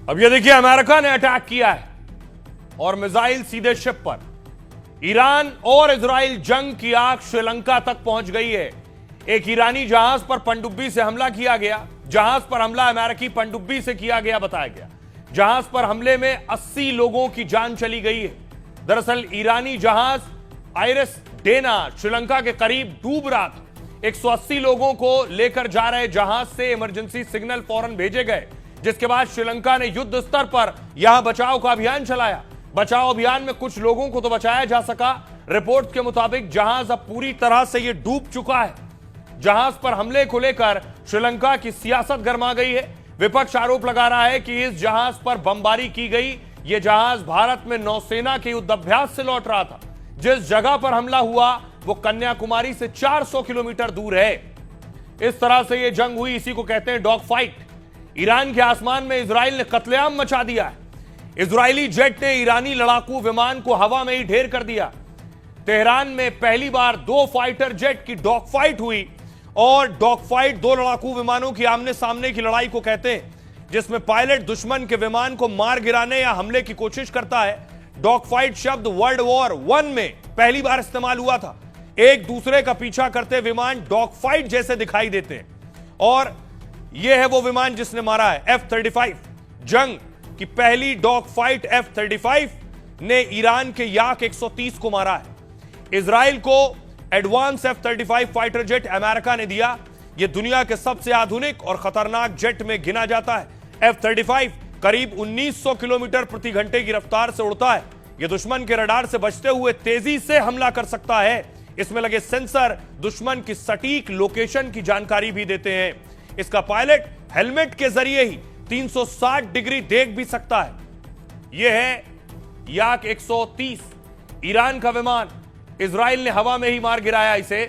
अब ये देखिए, अमेरिका ने अटैक किया है और मिसाइल सीधे शिप पर। ईरान और इजराइल जंग की आग श्रीलंका तक पहुंच गई है। एक ईरानी जहाज पर पनडुब्बी से हमला किया गया। जहाज पर हमला अमेरिकी पनडुब्बी से किया गया बताया गया। जहाज पर हमले में 80 लोगों की जान चली गई है। दरअसल ईरानी जहाज आइरिस डेना श्रीलंका के करीब डूब रहा था। 180 लोगों को लेकर जा रहे जहाज से इमरजेंसी सिग्नल फौरन भेजे गए, जिसके बाद श्रीलंका ने युद्ध स्तर पर यहां बचाव का अभियान चलाया। बचाव अभियान में कुछ लोगों को तो बचाया जा सका। रिपोर्ट के मुताबिक जहाज अब पूरी तरह से यह डूब चुका है। जहाज पर हमले को लेकर श्रीलंका की सियासत गर्मा गई है। विपक्ष आरोप लगा रहा है कि इस जहाज पर बमबारी की गई। यह जहाज भारत में नौसेना के युद्धाभ्यास से लौट रहा था। जिस जगह पर हमला हुआ वो कन्याकुमारी से 400 किलोमीटर दूर है। इस तरह से यह जंग हुई, इसी को कहते हैं डॉग फाइट। ईरान के आसमान में इजराइल ने कत्लेआम मचा दिया है। इजरायली जेट ने ईरानी लड़ाकू विमान को हवा में ही ढेर कर दिया। तेहरान में पहली बार 2 फाइटर जेट की डॉग फाइट हुई और डॉग फाइट 2 लड़ाकू विमानों की आमने सामने की लड़ाई को कहते हैं, जिसमें पायलट दुश्मन के विमान को मार गिराने या हमले की कोशिश करता है। डॉग फाइट शब्द वर्ल्ड वॉर 1 में पहली बार इस्तेमाल हुआ था। एक दूसरे का पीछा करते विमान डॉग फाइट जैसे दिखाई देते हैं और यह है वो विमान जिसने मारा है F-35। जंग की पहली डॉग फाइट F-35 ने ईरान के याक 130 को मारा है। इजराइल को advance F-35 fighter jet America ने दिया। यह दुनिया के सबसे आधुनिक और खतरनाक जेट में गिना जाता है। F-35 करीब 1900 किलोमीटर प्रति घंटे की रफ्तार से उड़ता है। यह दुश्मन के रडार से बचते हुए तेजी से हमला कर सकता है। इसमें लगे सेंसर दुश्मन की सटीक लोकेशन की जानकारी भी देते हैं। इसका पायलट हेलमेट के जरिए ही 360 डिग्री देख भी सकता है। यह है याक 130 ईरान का विमान। इजराइल ने हवा में ही मार गिराया इसे।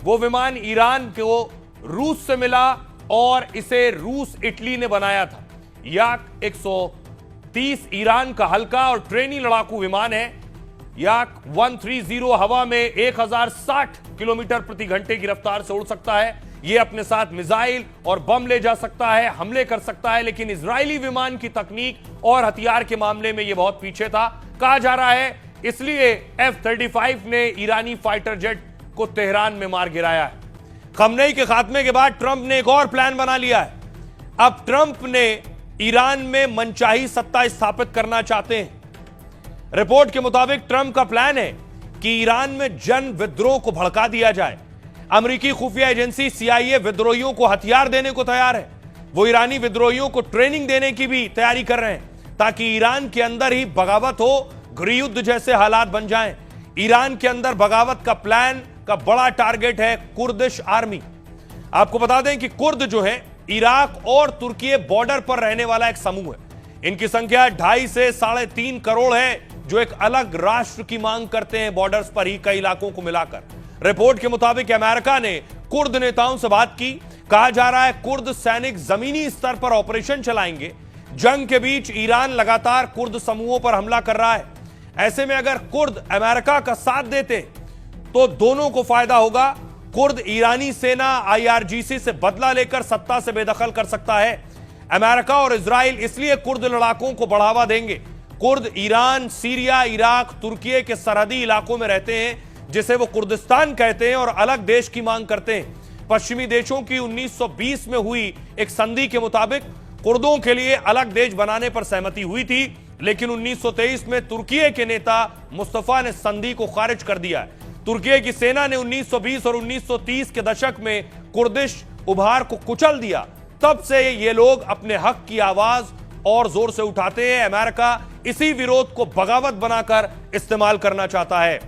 वो विमान ईरान को रूस से मिला और इसे रूस इटली ने बनाया था। याक 130 ईरान का हल्का और ट्रेनी लड़ाकू विमान है। याक 130 हवा में 1060 किलोमीटर प्रति घंटे की रफ्तार से उड़ सकता है। यह अपने साथ मिसाइल और बम ले जा सकता है, हमले कर सकता है, लेकिन इजरायली विमान की तकनीक और हथियार के मामले में यह बहुत पीछे था। कहा जा रहा है इसलिए F-35 ने ईरानी फाइटर जेट को तेहरान में मार गिराया है। खमनेई के खात्मे के बाद ट्रंप ने एक और प्लान बना लिया है। अब ट्रंप ने ईरान में मनचाही सत्ता स्थापित करना चाहते हैं। रिपोर्ट के मुताबिक ट्रंप का प्लान है कि ईरान में जन विद्रोह को भड़का दिया जाए। अमेरिकी खुफिया एजेंसी CIA विद्रोहियों को हथियार देने को तैयार है। वो ईरानी विद्रोहियों को ट्रेनिंग देने की भी तैयारी कर रहे हैं ताकि ईरान के अंदर ही बगावत हो, गृहयुद्ध जैसे हालात बन जाएं। ईरान के अंदर बगावत का प्लान का बड़ा टारगेट है कुर्दिश आर्मी। आपको बता दें कि कुर्द जो है इराक और तुर्की बॉर्डर पर रहने वाला एक समूह है। इनकी संख्या 2.5 से 3.5 करोड़ है, जो एक अलग राष्ट्र की मांग करते हैं बॉर्डर्स पर ही कई इलाकों को मिलाकर। रिपोर्ट के मुताबिक अमेरिका ने कुर्द नेताओं से बात की। कहा जा रहा है कुर्द सैनिक जमीनी स्तर पर ऑपरेशन चलाएंगे। जंग के बीच ईरान लगातार कुर्द समूहों पर हमला कर रहा है। ऐसे में अगर कुर्द अमेरिका का साथ देते तो दोनों को फायदा होगा। कुर्द ईरानी सेना IRGC से बदला लेकर सत्ता से बेदखल कर सकता है। अमेरिका और इजराइल इसलिए कुर्द लड़ाकों को बढ़ावा देंगे। कुर्द ईरान, सीरिया, इराक, तुर्की के सरहदी इलाकों में रहते हैं, जिसे वो कुर्दिस्तान कहते हैं, और अलग देश की मांग करते हैं। पश्चिमी देशों की 1920 में हुई एक संधि के मुताबिक कुर्दों के लिए अलग देश बनाने पर सहमति हुई थी, लेकिन 1923 में तुर्की के नेता मुस्तफा ने संधि को खारिज कर दिया। तुर्की की सेना ने 1920 और 1930 के दशक में कुर्दिश उभार को कुचल दिया। तब से ये लोग अपने हक की आवाज और जोर से उठाते हैं। अमेरिका इसी विरोध को बगावत बनाकर इस्तेमाल करना चाहता है।